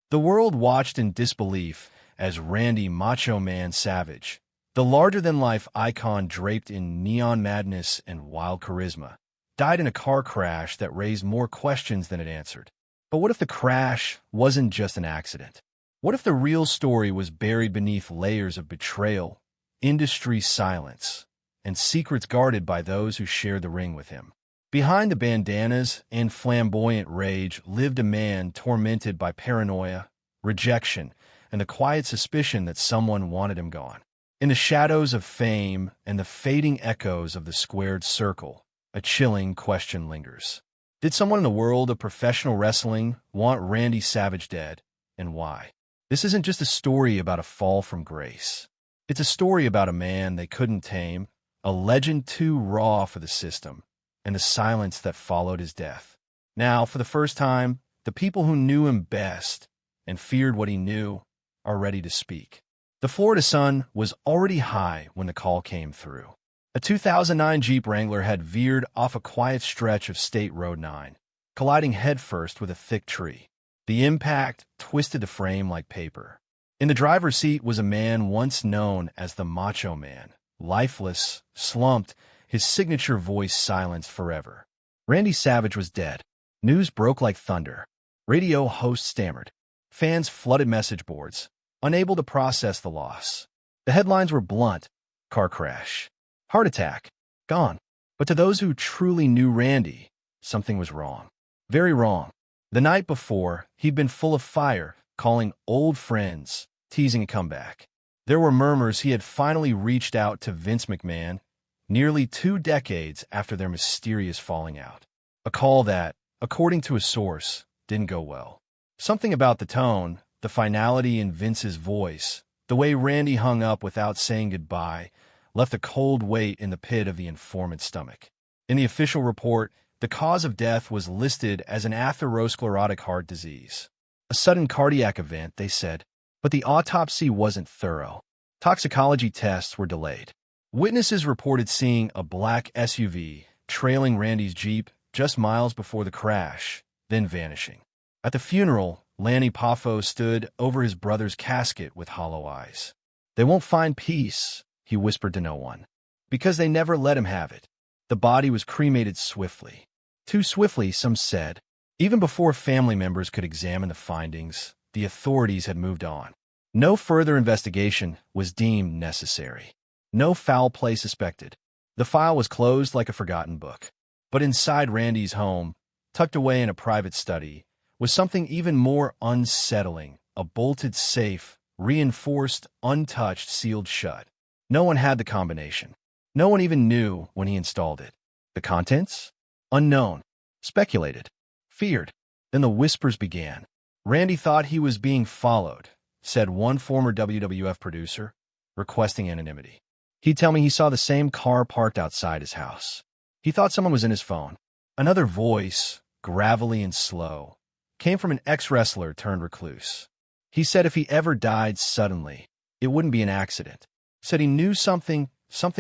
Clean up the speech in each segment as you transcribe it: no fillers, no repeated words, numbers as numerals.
The world watched in disbelief as Randy Macho Man Savage, the larger-than-life icon draped in neon madness and wild charisma, died in a car crash that raised more questions than it answered. But what if the crash wasn't just an accident? What if the real story was buried beneath layers of betrayal, industry silence, and secrets guarded by those who shared the ring with him? Behind the bandanas and flamboyant rage lived a man tormented by paranoia, rejection, and the quiet suspicion that someone wanted him gone. In the shadows of fame and the fading echoes of the squared circle, a chilling question lingers. Did someone in the world of professional wrestling want Randy Savage dead, and why? This isn't just a story about a fall from grace. It's a story about a man they couldn't tame, a legend too raw for the system, and the silence that followed his death. Now, for the first time, the people who knew him best and feared what he knew are ready to speak. The Florida sun was already high when the call came through. A 2009 Jeep Wrangler had veered off a quiet stretch of State Road 9, colliding headfirst with a thick tree. The impact twisted the frame like paper. In the driver's seat was a man once known as the Macho Man, lifeless, slumped, his signature voice silenced forever. Randy Savage was dead. News broke like thunder. Radio hosts stammered. Fans flooded message boards, unable to process the loss. The headlines were blunt: car crash, heart attack, gone. But to those who truly knew Randy, something was wrong. Very wrong. The night before, he'd been full of fire, calling old friends, teasing a comeback. There were murmurs he had finally reached out to Vince McMahon, nearly 2 decades after their mysterious falling out. A call that, according to a source, didn't go well. Something about the tone, the finality in Vince's voice, the way Randy hung up without saying goodbye, left a cold weight in the pit of the informant's stomach. In the official report, the cause of death was listed as an atherosclerotic heart disease. A sudden cardiac event, they said, but the autopsy wasn't thorough. Toxicology tests were delayed. Witnesses reported seeing a black SUV trailing Randy's Jeep just miles before the crash, then vanishing. At the funeral, Lanny Poffo stood over his brother's casket with hollow eyes. "They won't find peace," he whispered to no one, "because they never let him have it." The body was cremated swiftly. Too swiftly, some said. Even before family members could examine the findings, the authorities had moved on. No further investigation was deemed necessary. No foul play suspected. The file was closed like a forgotten book. But inside Randy's home, tucked away in a private study, was something even more unsettling: a bolted safe, reinforced, untouched, sealed shut. No one had the combination. No one even knew when he installed it. The contents? Unknown. Speculated. Feared. Then the whispers began. Randy thought he was being followed, said one former WWF producer, requesting anonymity. He'd tell me he saw the same car parked outside his house. He thought someone was in his phone. Another voice, gravelly and slow, came from an ex-wrestler turned recluse. He said if he ever died suddenly, it wouldn't be an accident. Said he knew something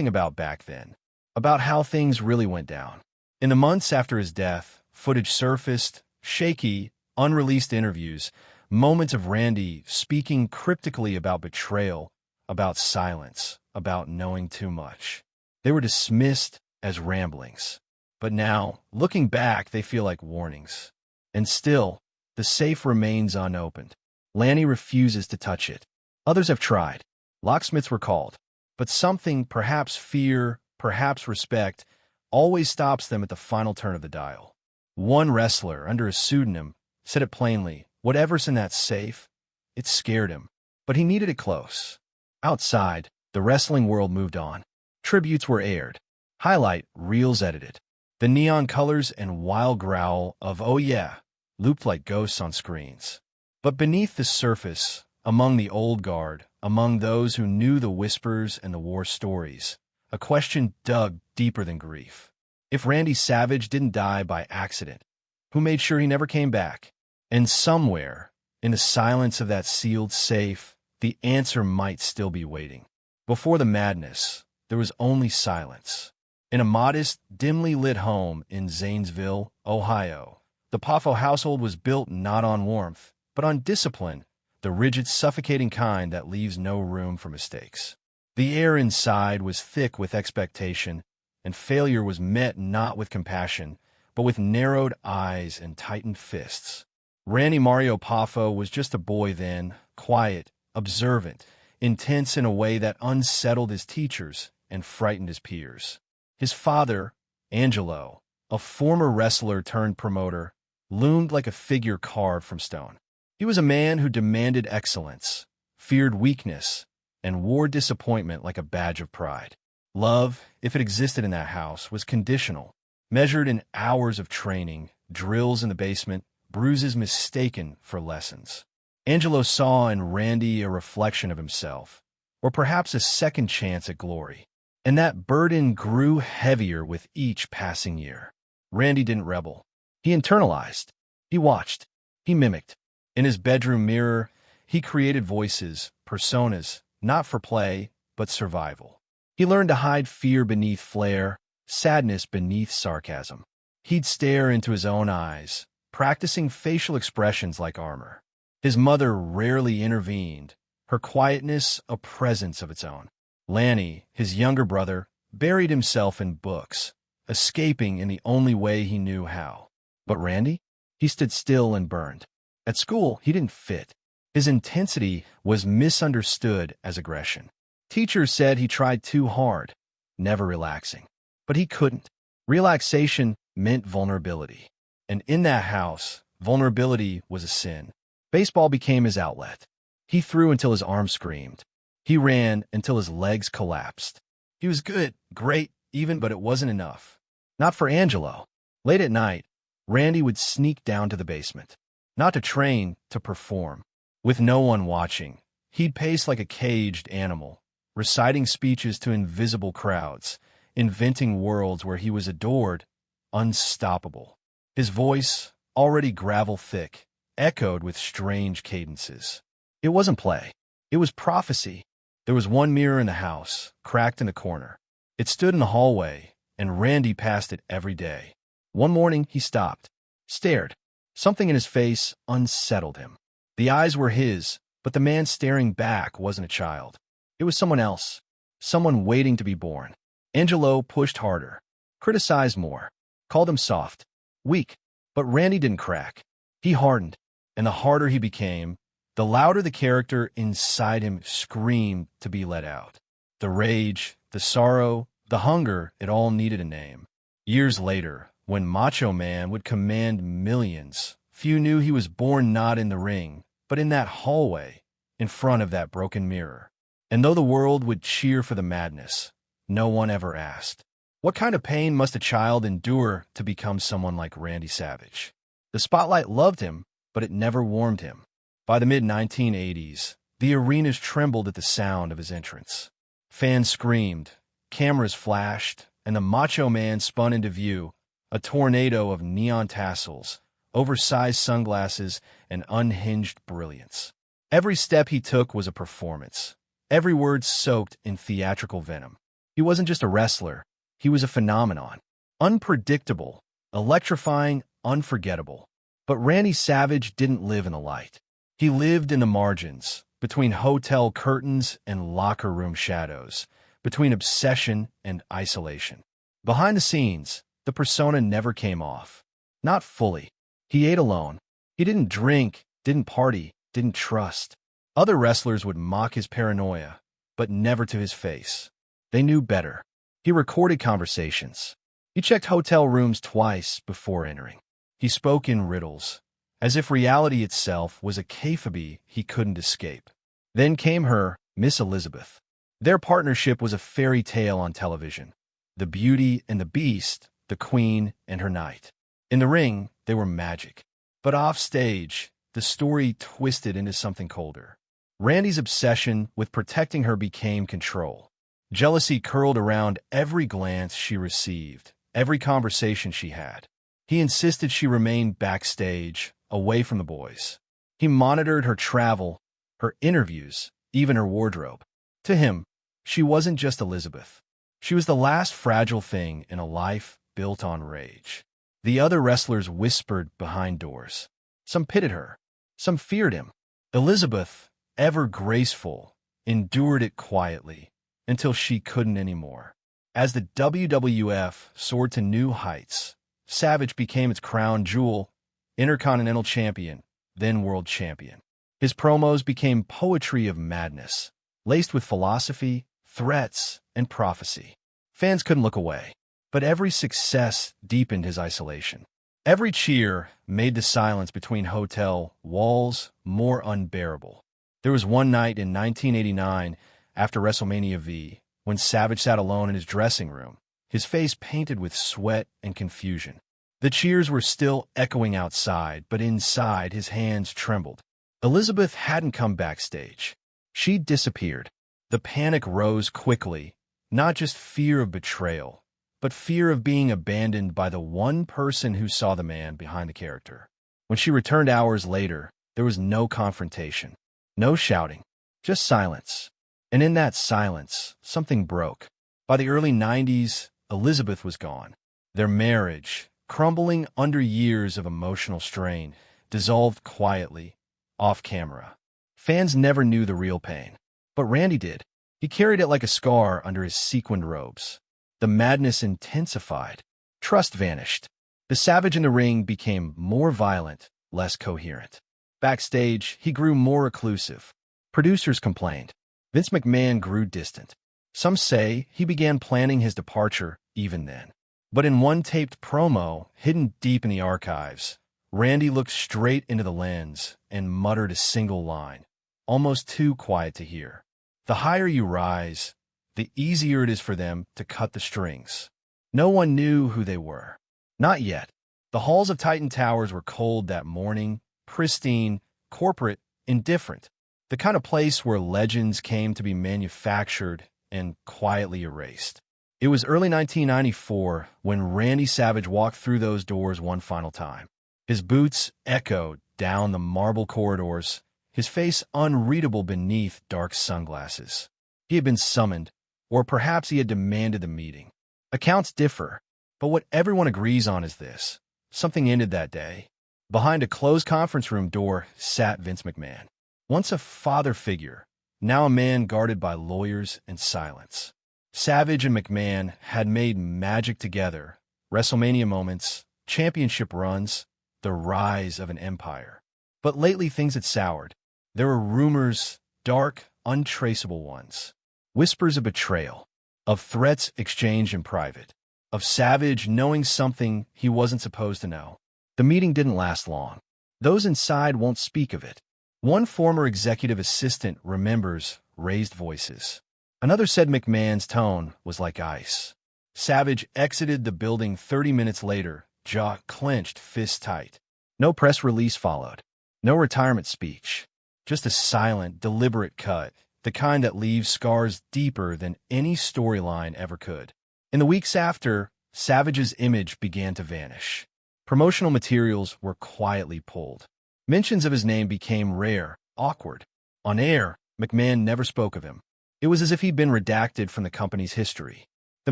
about back then, about how things really went down. In the months after his death, footage surfaced, shaky, unreleased interviews, moments of Randy speaking cryptically about betrayal, about silence, about knowing too much. They were dismissed as ramblings. But now, looking back, they feel like warnings. And still, the safe remains unopened. Lanny refuses to touch it. Others have tried. Locksmiths were called. But something, perhaps fear, perhaps respect, always stops them at the final turn of the dial. One wrestler, under a pseudonym, said it plainly: whatever's in that safe, it scared him. But he needed it close. Outside, the wrestling world moved on. Tributes were aired. Highlight reels edited. The neon colors and wild growl of "oh yeah" looped like ghosts on screens. But beneath the surface, among the old guard, among those who knew the whispers and the war stories, a question dug deeper than grief. If Randy Savage didn't die by accident, who made sure he never came back? And somewhere, in the silence of that sealed safe, the answer might still be waiting. Before the madness, there was only silence. In a modest, dimly lit home in Zanesville, Ohio, the Poffo household was built not on warmth, but on discipline, the rigid, suffocating kind that leaves no room for mistakes. The air inside was thick with expectation, and failure was met not with compassion, but with narrowed eyes and tightened fists. Randy Mario Poffo was just a boy then, quiet, observant, intense in a way that unsettled his teachers and frightened his peers. His father, Angelo, a former wrestler turned promoter, loomed like a figure carved from stone. He was a man who demanded excellence, feared weakness, and wore disappointment like a badge of pride. Love, if it existed in that house, was conditional, measured in hours of training, drills in the basement, bruises mistaken for lessons. Angelo saw in Randy a reflection of himself, or perhaps a second chance at glory. And that burden grew heavier with each passing year. Randy didn't rebel. He internalized. He watched. He mimicked. In his bedroom mirror, he created voices, personas, not for play, but survival. He learned to hide fear beneath flair, sadness beneath sarcasm. He'd stare into his own eyes, practicing facial expressions like armor. His mother rarely intervened, her quietness a presence of its own. Lanny, his younger brother, buried himself in books, escaping in the only way he knew how. But Randy? He stood still and burned. At school, he didn't fit. His intensity was misunderstood as aggression. Teachers said he tried too hard, never relaxing. But he couldn't. Relaxation meant vulnerability. And in that house, vulnerability was a sin. Baseball became his outlet. He threw until his arms screamed. He ran until his legs collapsed. He was good, great, even, but it wasn't enough. Not for Angelo. Late at night, Randy would sneak down to the basement. Not to train, to perform. With no one watching, he'd pace like a caged animal, reciting speeches to invisible crowds, inventing worlds where he was adored, unstoppable. His voice, already gravel-thick, echoed with strange cadences. It wasn't play. It was prophecy. There was one mirror in the house, cracked in a corner. It stood in the hallway, and Randy passed it every day. One morning, he stopped, stared. Something in his face unsettled him. The eyes were his, but the man staring back wasn't a child. It was someone else, someone waiting to be born. Angelo pushed harder, criticized more, called him soft, weak, but Randy didn't crack. He hardened, and the harder he became, the louder the character inside him screamed to be let out. The rage, the sorrow, the hunger, it all needed a name. Years later, when Macho Man would command millions, few knew he was born not in the ring, but in that hallway, in front of that broken mirror. And though the world would cheer for the madness, no one ever asked, what kind of pain must a child endure to become someone like Randy Savage? The spotlight loved him, but it never warmed him. By the mid-1980s, the arenas trembled at the sound of his entrance. Fans screamed, cameras flashed, and the Macho Man spun into view, a tornado of neon tassels, oversized sunglasses, and unhinged brilliance. Every step he took was a performance, every word soaked in theatrical venom. He wasn't just a wrestler, he was a phenomenon. Unpredictable, electrifying, unforgettable. But Randy Savage didn't live in the light. He lived in the margins, between hotel curtains and locker room shadows, between obsession and isolation. Behind the scenes, the persona never came off. Not fully. He ate alone. He didn't drink, didn't party, didn't trust. Other wrestlers would mock his paranoia, but never to his face. They knew better. He recorded conversations. He checked hotel rooms twice before entering. He spoke in riddles, as if reality itself was a cafebe he couldn't escape. Then came her, Miss Elizabeth. Their partnership was a fairy tale on television. The Beauty and the Beast, the Queen and her knight. In the ring, they were magic. But off stage, the story twisted into something colder. Randy's obsession with protecting her became control. Jealousy curled around every glance she received, every conversation she had. He insisted she remain backstage, away from the boys. He monitored her travel, her interviews, even her wardrobe. To him, she wasn't just Elizabeth. She was the last fragile thing in a life built on rage. The other wrestlers whispered behind doors. Some pitied her. Some feared him. Elizabeth, ever graceful, endured it quietly until she couldn't anymore. As the WWF soared to new heights, Savage became its crown jewel, Intercontinental Champion, then World Champion. His promos became poetry of madness, laced with philosophy, threats, and prophecy. Fans couldn't look away, but every success deepened his isolation. Every cheer made the silence between hotel walls more unbearable. There was one night in 1989, after WrestleMania V, when Savage sat alone in his dressing room, his face painted with sweat and confusion. The cheers were still echoing outside, but inside his hands trembled. Elizabeth hadn't come backstage. She'd disappeared. The panic rose quickly, not just fear of betrayal, but fear of being abandoned by the one person who saw the man behind the character. When she returned hours later, there was no confrontation, no shouting, just silence. And in that silence, something broke. By the early 90s, Elizabeth was gone. Their marriage, crumbling under years of emotional strain, dissolved quietly, off camera. Fans never knew the real pain, but Randy did. He carried it like a scar under his sequined robes. The madness intensified. Trust vanished. The Savage in the ring became more violent, less coherent. Backstage, he grew more reclusive. Producers complained. Vince McMahon grew distant. Some say he began planning his departure even then. But in one taped promo, hidden deep in the archives, Randy looked straight into the lens and muttered a single line, almost too quiet to hear. The higher you rise, the easier it is for them to cut the strings. No one knew who they were. Not yet. The halls of Titan Towers were cold that morning, pristine, corporate, indifferent. The kind of place where legends came to be manufactured and quietly erased. It was early 1994 when Randy Savage walked through those doors one final time. His boots echoed down the marble corridors, his face unreadable beneath dark sunglasses. He had been summoned, or perhaps he had demanded the meeting. Accounts differ, but what everyone agrees on is this. Something ended that day. Behind a closed conference room door sat Vince McMahon. Once a father figure, now a man guarded by lawyers and silence. Savage and McMahon had made magic together. WrestleMania moments, championship runs, the rise of an empire. But lately things had soured. There were rumors, dark, untraceable ones. Whispers of betrayal, of threats exchanged in private, of Savage knowing something he wasn't supposed to know. The meeting didn't last long. Those inside won't speak of it. One former executive assistant remembers raised voices. Another said McMahon's tone was like ice. Savage exited the building 30 minutes later, jaw clenched, fist tight. No press release followed. No retirement speech. Just a silent, deliberate cut, the kind that leaves scars deeper than any storyline ever could. In the weeks after, Savage's image began to vanish. Promotional materials were quietly pulled. Mentions of his name became rare, awkward. On air, McMahon never spoke of him. It was as if he'd been redacted from the company's history. The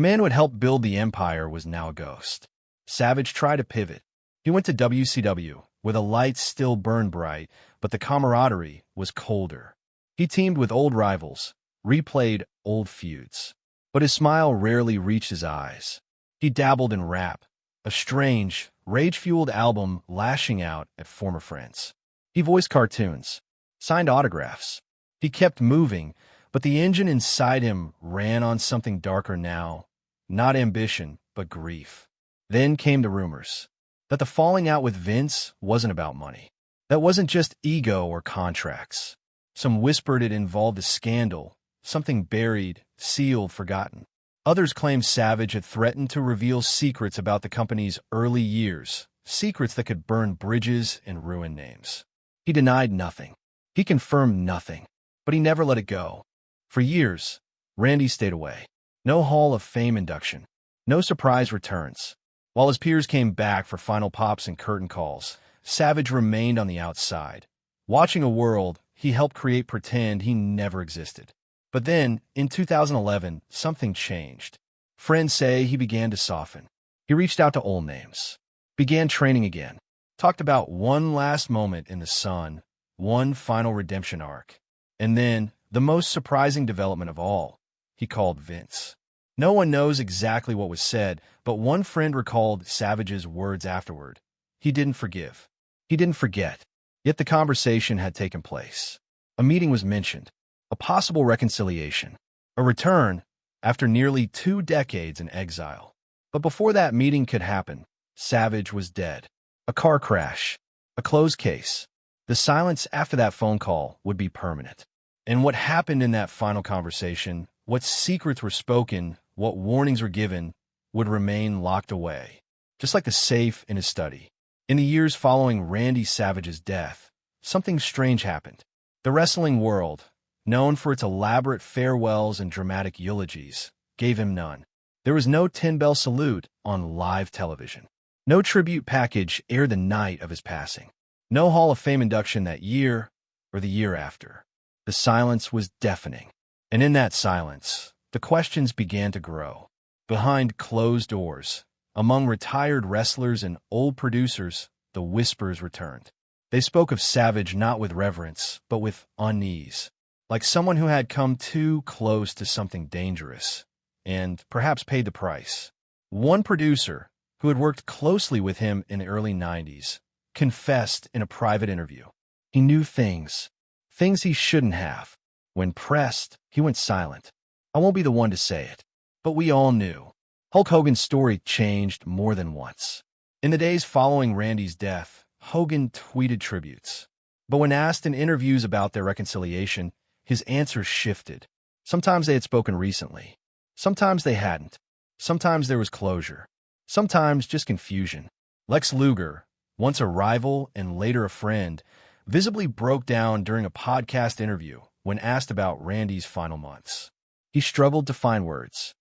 man who had helped build the empire was now a ghost. Savage tried to pivot. He went to WCW, where the lights still burned bright, but the camaraderie was colder. He teamed with old rivals, replayed old feuds. But his smile rarely reached his eyes. He dabbled in rap, a strange, rage-fueled album lashing out at former friends. He voiced cartoons, signed autographs. He kept moving, but the engine inside him ran on something darker now, not ambition, but grief. Then came the rumors that the falling out with Vince wasn't about money. That wasn't just ego or contracts. Some whispered it involved a scandal, something buried, sealed, forgotten. Others claimed Savage had threatened to reveal secrets about the company's early years, secrets that could burn bridges and ruin names. He denied nothing. He confirmed nothing, but he never let it go. For years, Randy stayed away. No Hall of Fame induction. No surprise returns. While his peers came back for final pops and curtain calls, Savage remained on the outside, watching a world he helped create pretend he never existed. But then, in 2011, something changed. Friends say he began to soften. He reached out to old names, began training again, talked about one last moment in the sun, one final redemption arc. And then, the most surprising development of all, he called Vince. No one knows exactly what was said, but one friend recalled Savage's words afterward. He didn't forgive. He didn't forget. Yet the conversation had taken place. A meeting was mentioned. A possible reconciliation. A return after nearly 2 decades in exile. But before that meeting could happen, Savage was dead. A car crash. A closed case. The silence after that phone call would be permanent. And what happened in that final conversation, what secrets were spoken, what warnings were given, would remain locked away, just like the safe in his study. In the years following Randy Savage's death, something strange happened. The wrestling world, known for its elaborate farewells and dramatic eulogies, gave him none. There was no 10-bell salute on live television. No tribute package aired the night of his passing. No Hall of Fame induction that year or the year after. The silence was deafening. And in that silence, the questions began to grow. Behind closed doors, among retired wrestlers and old producers, the whispers returned. They spoke of Savage not with reverence, but with unease, like someone who had come too close to something dangerous, and perhaps paid the price. One producer, who had worked closely with him in the early 90s, confessed in a private interview. He knew things he shouldn't have. When pressed, he went silent. I won't be the one to say it, but we all knew. Hulk Hogan's story changed more than once. In the days following Randy's death, Hogan tweeted tributes. But when asked in interviews about their reconciliation, his answers shifted. Sometimes they had spoken recently. Sometimes they hadn't. Sometimes there was closure. Sometimes just confusion. Lex Luger, once a rival and later a friend, visibly broke down during a podcast interview when asked about Randy's final months. He struggled to find words.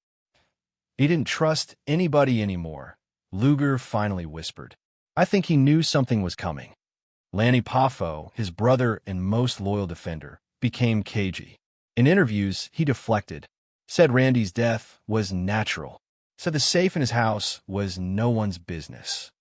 He didn't trust anybody anymore, Luger finally whispered. I think he knew something was coming. Lanny Poffo, his brother and most loyal defender, became cagey. In interviews, he deflected, said Randy's death was natural, said the safe in his house was no one's business.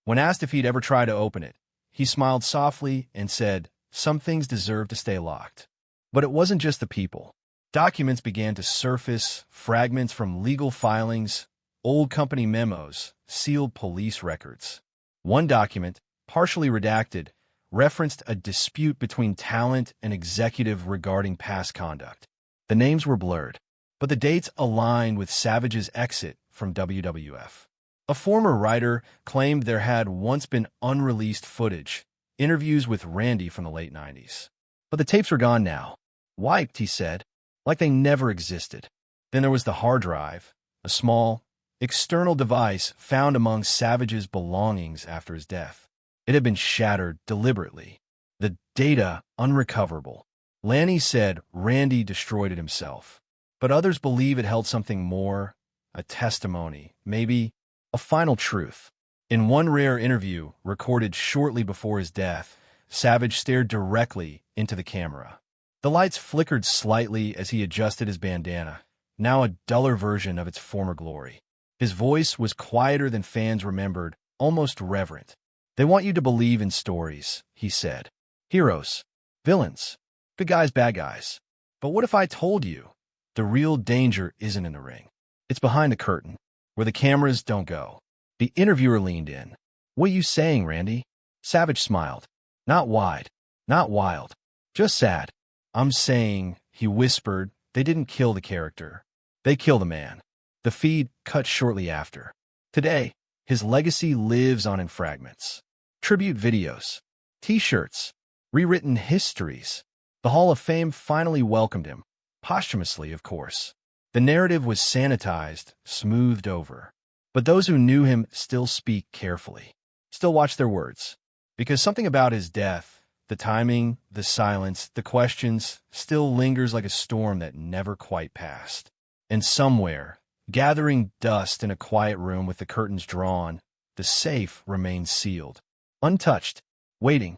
When asked if he'd ever try to open it, he smiled softly and said, some things deserve to stay locked. But it wasn't just the people. Documents began to surface, fragments from legal filings, old company memos, sealed police records. One document, partially redacted, referenced a dispute between talent and executive regarding past conduct. The names were blurred, but the dates aligned with Savage's exit from WWF. A former writer claimed there had once been unreleased footage, interviews with Randy from the late 90s. But the tapes were gone now. Wiped, he said, like they never existed. Then there was the hard drive, a small, external device found among Savage's belongings after his death. It had been shattered deliberately. The data unrecoverable. Lanny said Randy destroyed it himself. But others believe it held something more, a testimony, maybe a final truth. In one rare interview recorded shortly before his death, Savage stared directly into the camera. The lights flickered slightly as he adjusted his bandana, now a duller version of its former glory. His voice was quieter than fans remembered, almost reverent. They want you to believe in stories, he said. Heroes, villains, good guys, bad guys. But what if I told you the real danger isn't in the ring? It's behind the curtain, where the cameras don't go. The interviewer leaned in. What are you saying, Randy? Savage smiled. Not wide, not wild, just sad. I'm saying, he whispered, they didn't kill the character. They killed the man. The feed cut shortly after. Today, his legacy lives on in fragments. Tribute videos, T-shirts, rewritten histories. The Hall of Fame finally welcomed him, posthumously, of course. The narrative was sanitized, smoothed over. But those who knew him still speak carefully, still watch their words. Because something about his death, the timing, the silence, the questions, still lingers like a storm that never quite passed. And somewhere, gathering dust in a quiet room with the curtains drawn, the safe remains sealed, untouched, waiting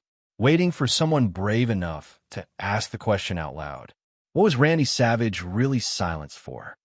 for someone brave enough to ask the question out loud. What was Randy Savage really silenced for?